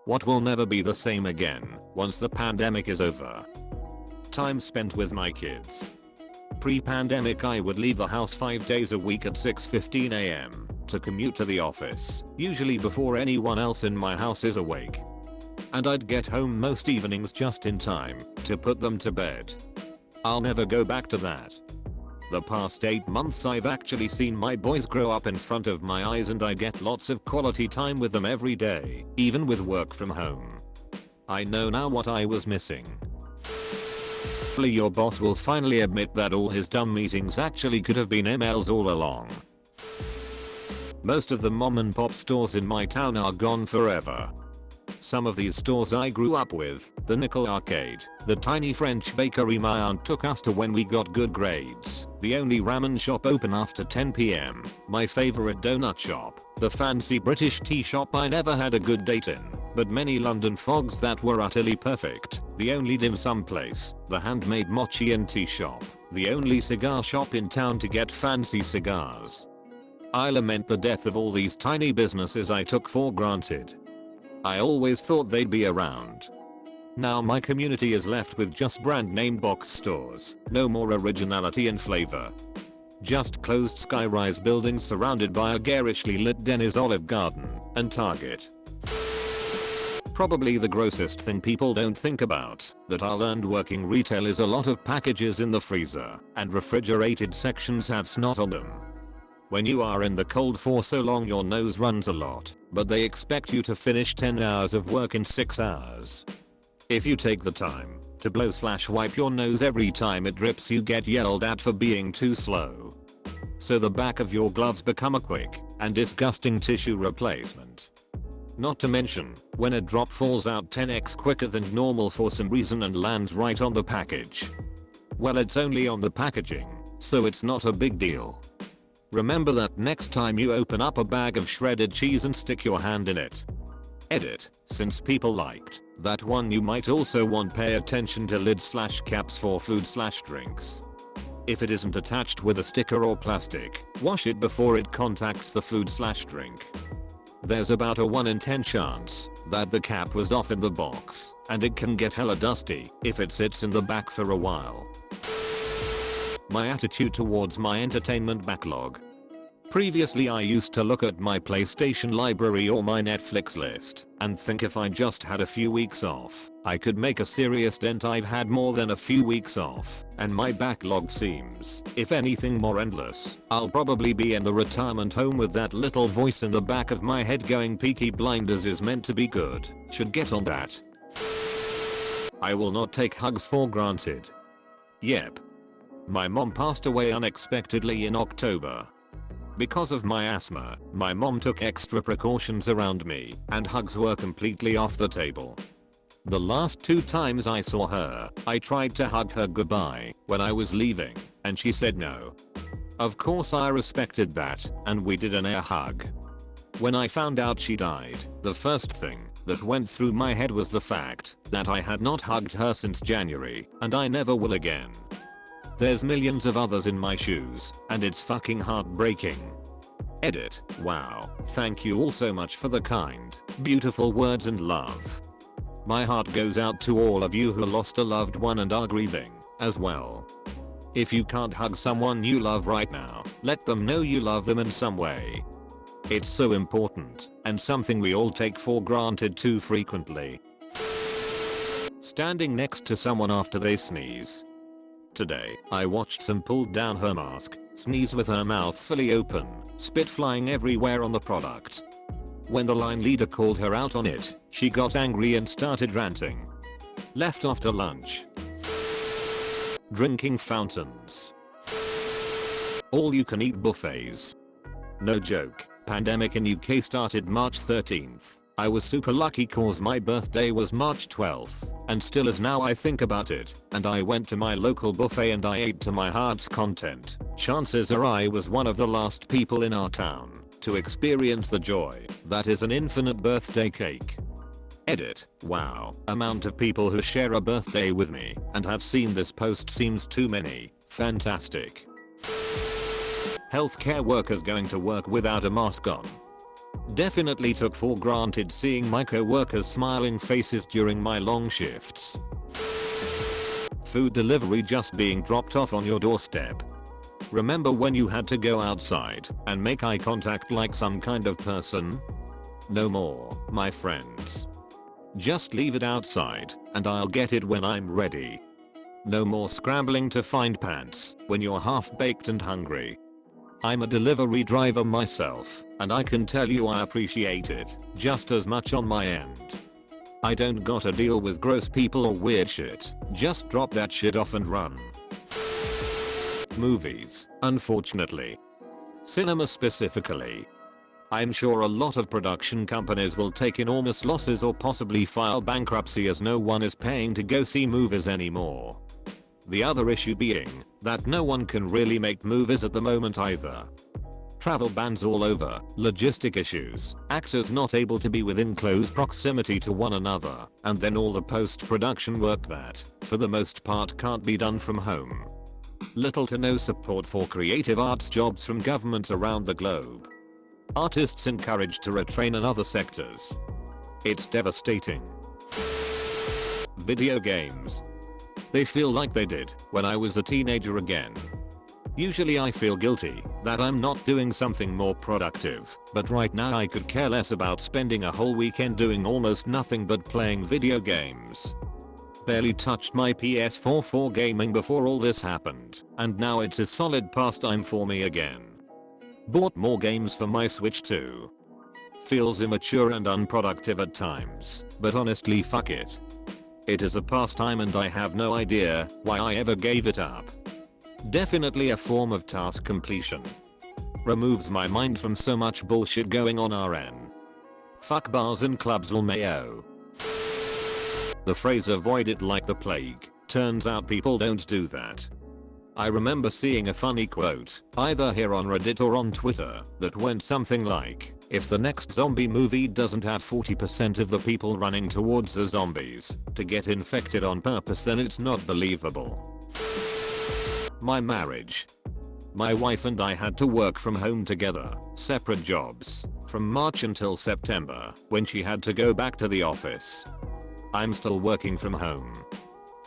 What will never be the same again once the pandemic is over? Time spent with my kids. Pre-pandemic I would leave the house 5 days a week at 6:15 am to commute to the office, usually before anyone else in my house is awake. And I'd get home most evenings just in time to put them to bed. I'll never go back to that. The past 8 months I've actually seen my boys grow up in front of my eyes and I get lots of quality time with them every day, even with work from home. I know now what I was missing. Hopefully your boss will finally admit that all his dumb meetings actually could have been emails all along. Most of the mom and pop stores in my town are gone forever. Some of these stores I grew up with, the Nickel Arcade, the tiny French bakery my aunt took us to when we got good grades, the only ramen shop open after 10 PM, my favorite donut shop, the fancy British tea shop I never had a good date in, but many London fogs that were utterly perfect, the only dim sum place, the handmade mochi and tea shop, the only cigar shop in town to get fancy cigars. I lament the death of all these tiny businesses I took for granted. I always thought they'd be around. Now my community is left with just brand name box stores, no more originality and flavor. Just closed sky-rise buildings surrounded by a garishly lit Denny's Olive Garden and Target. Probably the grossest thing people don't think about that I learned working retail is a lot of packages in the freezer and refrigerated sections have snot on them. When you are in the cold for so long your nose runs a lot, but they expect you to finish 10 hours of work in 6 hours. If you take the time to blow/wipe your nose every time it drips you get yelled at for being too slow. So the back of your gloves become a quick and disgusting tissue replacement. Not to mention, when a drop falls out 10x quicker than normal for some reason and lands right on the package. Well, it's only on the packaging, so it's not a big deal. Remember that next time you open up a bag of shredded cheese and stick your hand in it. Edit, since people liked that one you might also want pay attention to lid/caps for food/drinks. If it isn't attached with a sticker or plastic, wash it before it contacts the food/drink. There's about a 1 in 10 chance that the cap was off in the box, and it can get hella dusty if it sits in the back for a while. My attitude towards my entertainment backlog. Previously I used to look at my PlayStation library or my Netflix list and think if I just had a few weeks off, I could make a serious dent. I've had more than a few weeks off, and my backlog seems, if anything, more endless. I'll probably be in the retirement home with that little voice in the back of my head going Peaky Blinders is meant to be good, should get on that. I will not take hugs for granted. Yep. My mom passed away unexpectedly in October. Because of my asthma, my mom took extra precautions around me, and hugs were completely off the table. The last 2 times I saw her, I tried to hug her goodbye when I was leaving, and she said no. Of course I respected that, and we did an air hug. When I found out she died, the first thing that went through my head was the fact that I had not hugged her since January, and I never will again. There's millions of others in my shoes, and it's fucking heartbreaking. Edit, wow, thank you all so much for the kind, beautiful words and love. My heart goes out to all of you who lost a loved one and are grieving, as well. If you can't hug someone you love right now, let them know you love them in some way. It's so important, and something we all take for granted too frequently. Standing next to someone after they sneeze. Today, I watched some pulled down her mask, sneeze with her mouth fully open, spit flying everywhere on the product. When the line leader called her out on it, she got angry and started ranting. Left after lunch. Drinking fountains. All you can eat buffets. No joke, pandemic in UK started March 13th. I was super lucky cause my birthday was March 12th, and still is now I think about it, and I went to my local buffet and I ate to my heart's content. Chances are I was one of the last people in our town to experience the joy that is an infinite birthday cake. Edit, wow, amount of people who share a birthday with me and have seen this post seems too many, fantastic. Healthcare workers going to work without a mask on. Definitely took for granted seeing my co-workers' smiling faces during my long shifts. Food delivery just being dropped off on your doorstep. Remember when you had to go outside and make eye contact like some kind of person? No more, my friends. Just leave it outside and I'll get it when I'm ready. No more scrambling to find pants when you're half-baked and hungry. I'm a delivery driver myself, and I can tell you I appreciate it just as much on my end. I don't gotta deal with gross people or weird shit, just drop that shit off and run. Movies, unfortunately. Cinema specifically. I'm sure a lot of production companies will take enormous losses or possibly file bankruptcy as no one is paying to go see movies anymore. The other issue being that no one can really make movies at the moment either. Travel bans all over, logistic issues, actors not able to be within close proximity to one another, and then all the post-production work that, for the most part, can't be done from home. Little to no support for creative arts jobs from governments around the globe. Artists encouraged to retrain in other sectors. It's devastating. Video games. They feel like they did when I was a teenager again. Usually I feel guilty that I'm not doing something more productive, but right now I could care less about spending a whole weekend doing almost nothing but playing video games. Barely touched my PS4 for gaming before all this happened, and now it's a solid pastime for me again. Bought more games for my Switch too. Feels immature and unproductive at times, but honestly fuck it. It is a pastime and I have no idea why I ever gave it up. Definitely a form of task completion. Removes my mind from so much bullshit going on RN. Fuck bars and clubs LMAO. The phrase avoid it like the plague, turns out people don't do that. I remember seeing a funny quote, either here on Reddit or on Twitter, that went something like, if the next zombie movie doesn't have 40% of the people running towards the zombies to get infected on purpose, then it's not believable. My marriage. My wife and I had to work from home together, separate jobs, from March until September, when she had to go back to the office. I'm still working from home.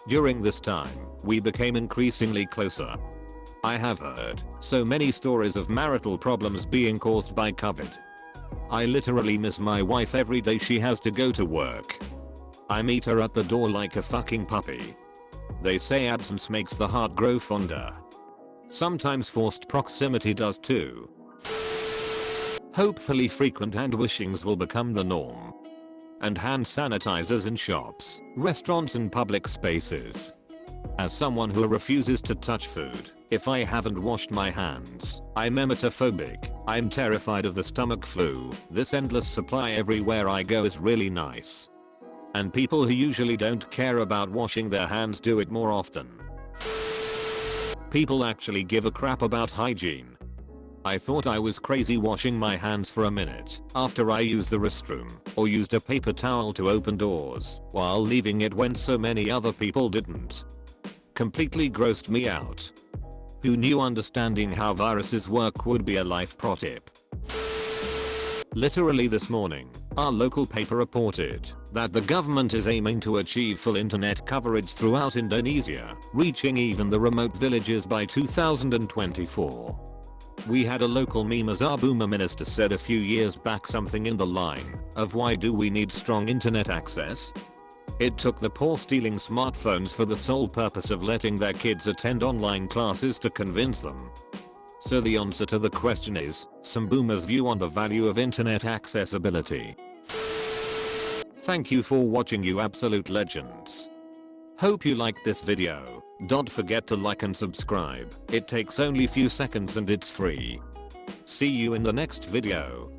During this time, we became increasingly closer. I have heard so many stories of marital problems being caused by COVID. I literally miss my wife every day she has to go to work. I meet her at the door like a fucking puppy. They say absence makes the heart grow fonder. Sometimes forced proximity does too. Hopefully frequent hand washings will become the norm. And hand sanitizers in shops, restaurants and public spaces. As someone who refuses to touch food, if I haven't washed my hands, I'm emetophobic. I'm terrified of the stomach flu. This endless supply everywhere I go is really nice. And people who usually don't care about washing their hands do it more often. People actually give a crap about hygiene. I thought I was crazy washing my hands for a minute after I used the restroom or used a paper towel to open doors while leaving it when so many other people didn't. Completely grossed me out. Who knew understanding how viruses work would be a life pro tip? Literally this morning, our local paper reported that the government is aiming to achieve full internet coverage throughout Indonesia, reaching even the remote villages by 2024. We had a local meme as our boomer minister said a few years back something in the line of why do we need strong internet access? It took the poor stealing smartphones for the sole purpose of letting their kids attend online classes to convince them. So the answer to the question is, some boomers' view on the value of internet accessibility. Thank you for watching, you absolute legends. Hope you liked this video. Don't forget to like and subscribe. It takes only few seconds and it's free. See you in the next video.